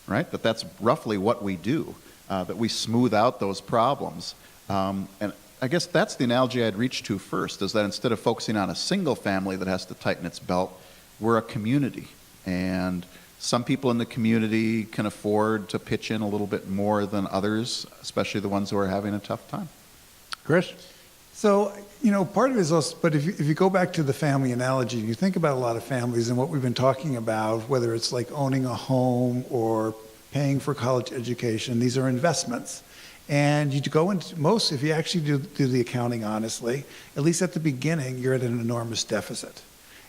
right? That that's roughly what we do, that we smooth out those problems. And I guess that's the analogy I'd reach to first, is that instead of focusing on a single family that has to tighten its belt, we're a community. And some people in the community can afford to pitch in a little bit more than others, especially the ones who are having a tough time. Chris? So, part of it is also, but if you go back to the family analogy, you think about a lot of families and what we've been talking about, whether it's like owning a home or paying for college education, these are investments. And you go into if you actually do the accounting honestly, at least at the beginning, you're at an enormous deficit.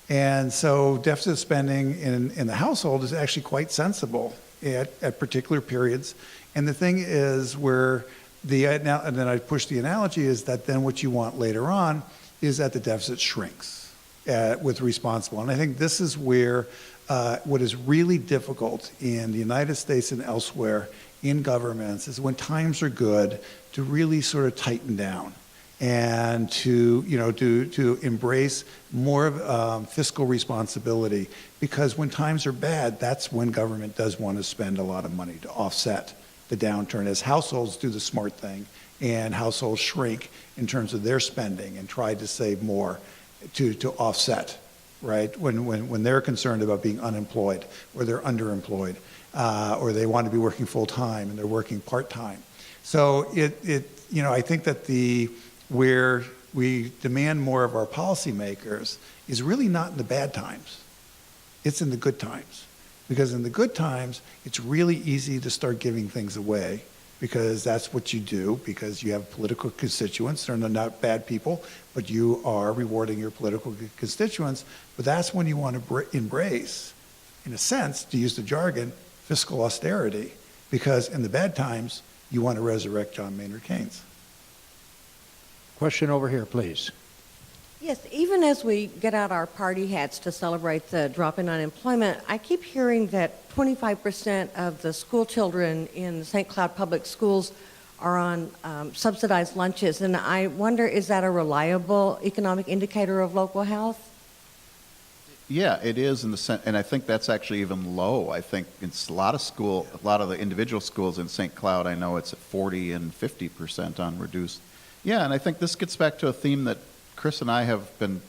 And so deficit spending in the household is actually quite sensible at particular periods. And the thing is and then I push the analogy is that then what you want later on is that the deficit shrinks with responsible. And I think this is where what is really difficult in the United States and elsewhere in governments is when times are good to really sort of tighten down and to embrace more of fiscal responsibility, because when times are bad, that's when government does want to spend a lot of money to offset the downturn, as households do the smart thing and households shrink in terms of their spending and try to save more to offset, right? When they're concerned about being unemployed or they're underemployed or they want to be working full time and they're working part time. So I think that where we demand more of our policymakers is really not in the bad times. It's in the good times. Because in the good times, it's really easy to start giving things away, because that's what you do, because you have political constituents. They're not bad people, but you are rewarding your political constituents. But that's when you want to embrace, in a sense, to use the jargon, fiscal austerity, because in the bad times, you want to resurrect John Maynard Keynes. Question over here, please. Yes, even as we get out our party hats to celebrate the drop in unemployment, I keep hearing that 25% of the school children in the St. Cloud Public Schools are on subsidized lunches. And I wonder, is that a reliable economic indicator of local health? Yeah, it is in the sense, and I think that's actually even low. I think it's a lot of the individual schools in St. Cloud, I know it's at 40 and 50% on reduced. Yeah, and I think this gets back to a theme that Chris and I have been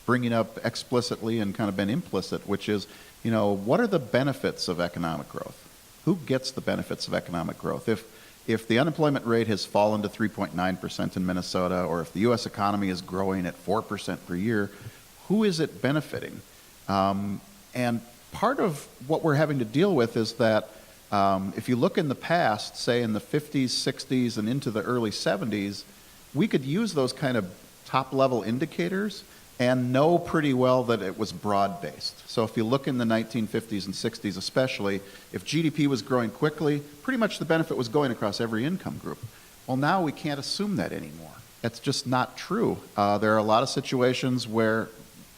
bringing up explicitly and kind of been implicit, which is, what are the benefits of economic growth? Who gets the benefits of economic growth? If the unemployment rate has fallen to 3.9% in Minnesota, or if the U.S. economy is growing at 4% per year, who is it benefiting? And part of what we're having to deal with is that if you look in the past, say in the 50s, 60s, and into the early 70s, we could use those kind of top-level indicators and know pretty well that it was broad-based. So if you look in the 1950s and 60s especially, if GDP was growing quickly, pretty much the benefit was going across every income group. Well, now we can't assume that anymore. That's just not true. There are a lot of situations where,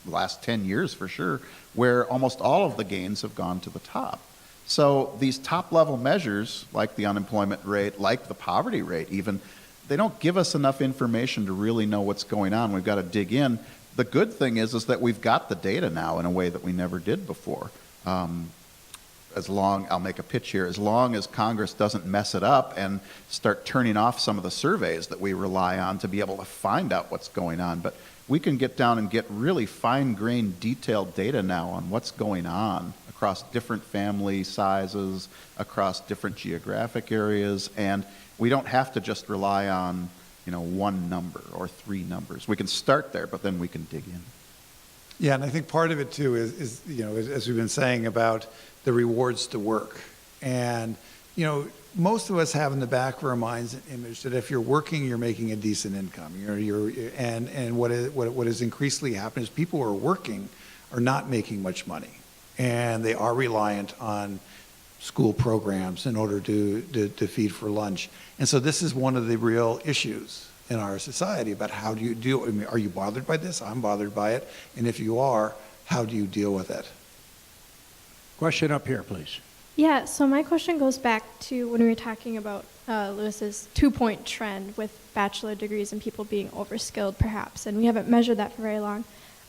the last 10 years for sure, where almost all of the gains have gone to the top. So these top-level measures, like the unemployment rate, like the poverty rate even, they don't give us enough information to really know what's going on. We've got to dig in. The good thing is that we've got the data now in a way that we never did before. I'll make a pitch here, as long as Congress doesn't mess it up and start turning off some of the surveys that we rely on to be able to find out what's going on. But we can get down and get really fine-grained, detailed data now on what's going on across different family sizes, across different geographic areas, and we don't have to just rely on, one number or three numbers. We can start there, but then we can dig in. Yeah, and I think part of it too is as we've been saying about the rewards to work. And, most of us have in the back of our minds an image that if you're working, you're making a decent income. And what is increasingly happening is people who are working are not making much money. And they are reliant on school programs in order to feed for lunch. And so this is one of the real issues in our society about how do you deal. I mean, are you bothered by this? I'm bothered by it. And if you are, how do you deal with it? Question up here, please. Yeah, so my question goes back to when we were talking about Lewis's 2-point trend with bachelor degrees and people being overskilled, perhaps, and we haven't measured that for very long.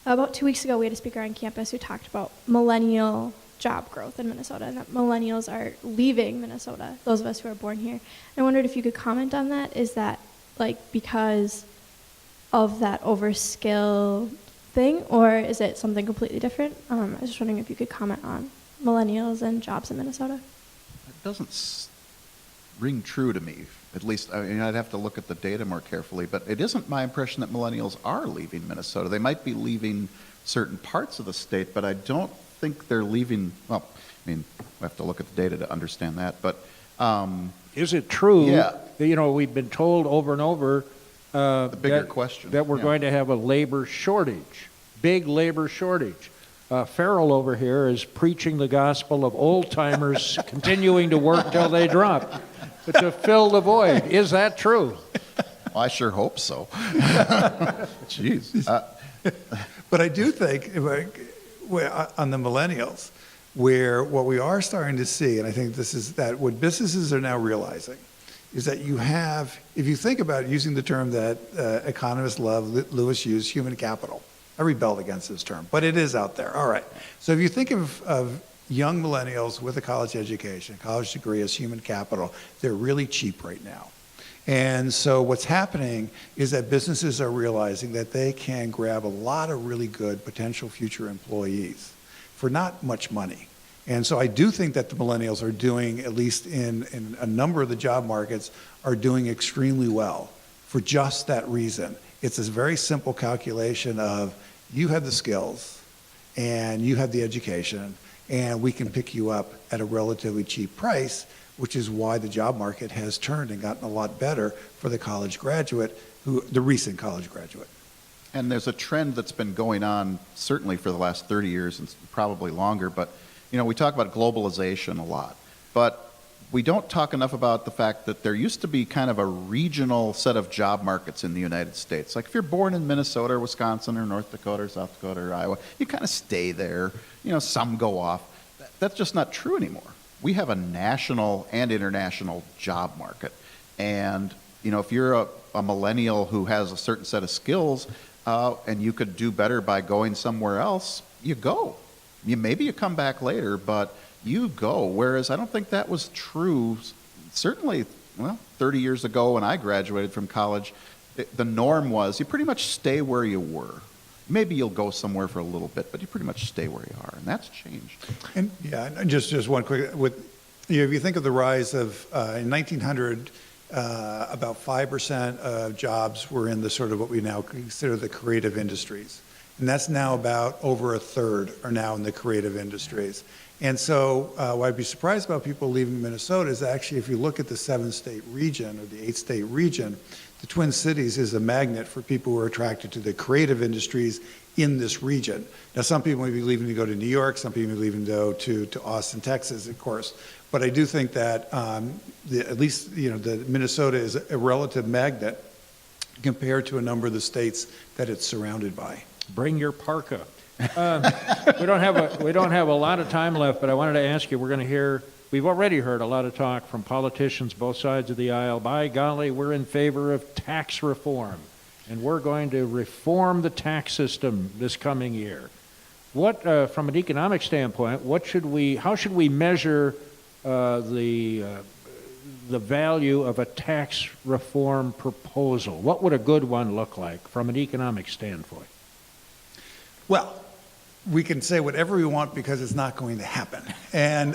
About 2 weeks ago, we had a speaker on campus who talked about millennial job growth in Minnesota, and that millennials are leaving Minnesota, those of us who are born here. I wondered if you could comment on that. Is that because of that overskill thing, or is it something completely different? I was just wondering if you could comment on millennials and jobs in Minnesota. It doesn't ring true to me. At least, I'd have to look at the data more carefully, but it isn't my impression that millennials are leaving Minnesota. They might be leaving certain parts of the state, but I don't think they're leaving. Well, we have to look at the data to understand that, but is it true? Yeah. That, we've been told over and over the bigger question that we're going to have a labor shortage, big labor shortage. Farrell over here is preaching the gospel of old timers continuing to work till they drop, but to fill the void. Is that true? Well, I sure hope so. Jeez. But I do think on the millennials, where what we are starting to see, and I think this is that what businesses are now realizing, is that you have, if you think about it, using the term that economists love, Lewis used, human capital. I rebelled against this term, but it is out there. All right. So if you think of young millennials with a college education, a college degree as human capital, they're really cheap right now. And so what's happening is that businesses are realizing that they can grab a lot of really good potential future employees for not much money. And so I do think that the millennials are doing, at least in a number of the job markets, are doing extremely well for just that reason. It's this very simple calculation of you have the skills and you have the education and we can pick you up at a relatively cheap price, which is why the job market has turned and gotten a lot better for the college graduate, the recent college graduate. And there's a trend that's been going on certainly for the last 30 years and probably longer, but we talk about globalization a lot, but we don't talk enough about the fact that there used to be kind of a regional set of job markets in the United States. Like if you're born in Minnesota or Wisconsin or North Dakota or South Dakota or Iowa, you kind of stay there. Some go off. That's just not true anymore. We have a national and international job market. And, if you're a millennial who has a certain set of skills and you could do better by going somewhere else, you go. Maybe you come back later, but you go. Whereas I don't think that was true, certainly, 30 years ago when I graduated from college, the norm was you pretty much stay where you were. Maybe you'll go somewhere for a little bit, but you pretty much stay where you are, and that's changed. And just one quick, if you think of the rise of, in 1900, about 5% of jobs were in the sort of what we now consider the creative industries. And that's now about over a third are now in the creative industries. And so what I'd be surprised about people leaving Minnesota is actually if you look at the 7-state region or the 8-state region, the Twin Cities is a magnet for people who are attracted to the creative industries in this region. Now some people may be leaving to go to New York, some people may be leaving to go to Austin, Texas, of course. But I do think that at least the Minnesota is a relative magnet compared to a number of the states that it's surrounded by. Bring your parka. We don't have a lot of time left, but I wanted to ask you, we've already heard a lot of talk from politicians both sides of the aisle. By golly, we're in favor of tax reform, and we're going to reform the tax system this coming year. What, from an economic standpoint, how should we measure the value of a tax reform proposal? What would a good one look like from an economic standpoint? Well, we can say whatever we want because it's not going to happen. And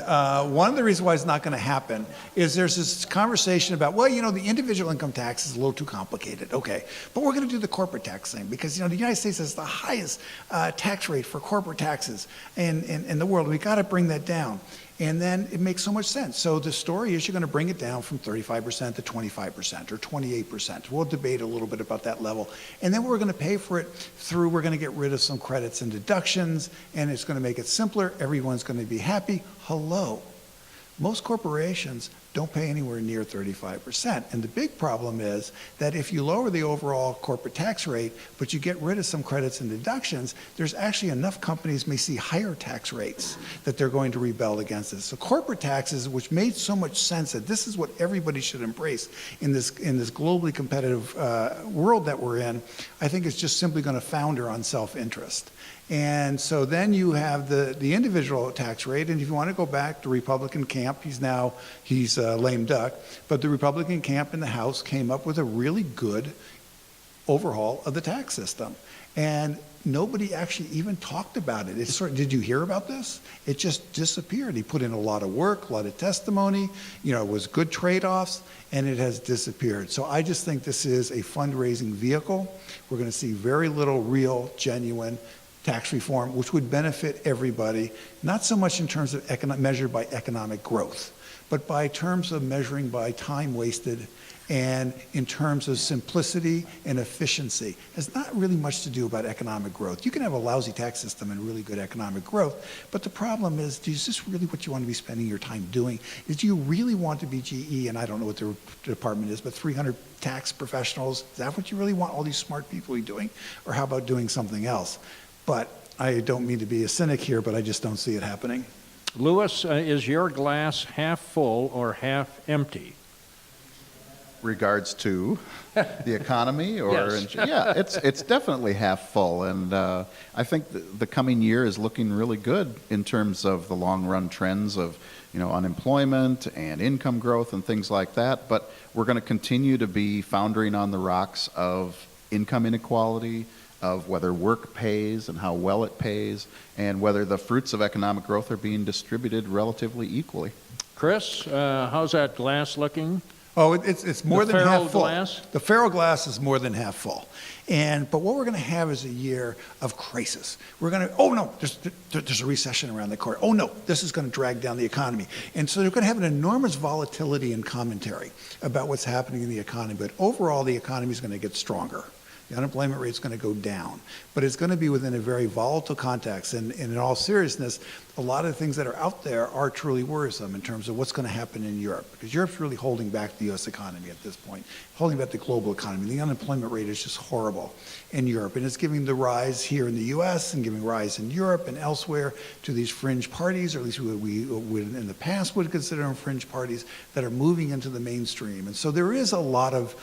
one of the reasons why it's not going to happen is there's this conversation about, the individual income tax is a little too complicated. Okay, but we're going to do the corporate tax thing because, the United States has the highest tax rate for corporate taxes in the world. We got to bring that down. And then it makes so much sense. So the story is you're going to bring it down from 35% to 25% or 28%. We'll debate a little bit about that level. And then we're going to pay for it we're going to get rid of some credits and deductions, and it's going to make it simpler. Everyone's going to be happy. Hello. Most corporations don't pay anywhere near 35%. And the big problem is that if you lower the overall corporate tax rate, but you get rid of some credits and deductions, there's actually enough companies may see higher tax rates that they're going to rebel against it. So corporate taxes, which made so much sense that this is what everybody should embrace in this globally competitive world that we're in, I think it's just simply going to founder on self-interest. And so then you have the individual tax rate, and if you want to go back to Republican camp, he's lame duck, but the Republican camp in the House came up with a really good overhaul of the tax system. And nobody actually even talked about it. Did you hear about this? It just disappeared. He put in a lot of work, a lot of testimony, it was good trade-offs, and it has disappeared. So I just think this is a fundraising vehicle. We're going to see very little real, genuine tax reform, which would benefit everybody, not so much in terms of measured by economic growth, but by terms of measuring by time wasted and in terms of simplicity and efficiency. It has not really much to do about economic growth. You can have a lousy tax system and really good economic growth, but the problem is this really what you want to be spending your time doing? Do you really want to be GE, and I don't know what the department is, but 300 tax professionals? Is that what you really want all these smart people to be doing? Or how about doing something else? But I don't mean to be a cynic here, but I just don't see it happening. Lewis, is your glass half full or half empty? Regards to the economy, or Yes. yeah, it's definitely half full, and I think the coming year is looking really good in terms of the long run trends of unemployment and income growth and things like that. But we're going to continue to be foundering on the rocks of income inequality, of whether work pays and how well it pays, and whether the fruits of economic growth are being distributed relatively equally. Chris, how's that glass looking? Oh, it's more The than Farrell half full. glass? The Farrell glass is more than half full. But what we're going to have is a year of crisis. We're going to, oh no, there's a recession around the corner. Oh no, this is going to drag down the economy. And so they're going to have an enormous volatility and commentary about what's happening in the economy. But overall, the economy is going to get stronger. The unemployment rate is going to go down, but it's going to be within a very volatile context. And in all seriousness, a lot of the things that are out there are truly worrisome in terms of what's going to happen in Europe, because Europe's really holding back the U.S. economy at this point, holding back the global economy. The unemployment rate is just horrible in Europe, and it's giving the rise here in the U.S. and giving rise in Europe and elsewhere to these fringe parties, or at least we would in the past would consider them fringe parties, that are moving into the mainstream. And so there is a lot of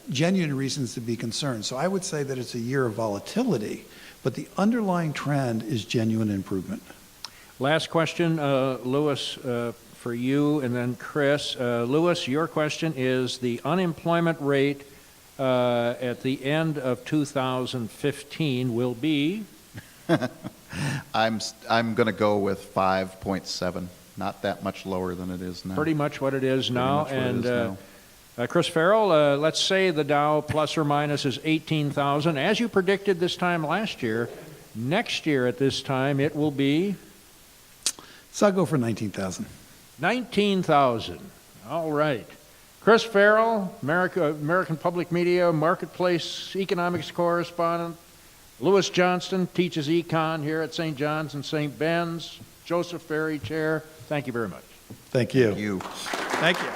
genuine reasons to be concerned. So I would say that it's a year of volatility, but the underlying trend is genuine improvement. Last question, Lewis, for you, and then Chris. Lewis, your question is the unemployment rate at the end of 2015 will be? I'm going to go with 5.7, not that much lower than it is now. Pretty much what it is now. Pretty much what it is now. Chris Farrell, let's say the Dow plus or minus is 18,000. As you predicted this time last year, next year at this time it will be? So I'll go for 19,000. 19,000. All right. Chris Farrell, American Public Media Marketplace Economics Correspondent. Lewis Johnston teaches econ here at St. John's and St. Ben's. Joseph Ferry, Chair. Thank you very much. Thank you. You. Thank you.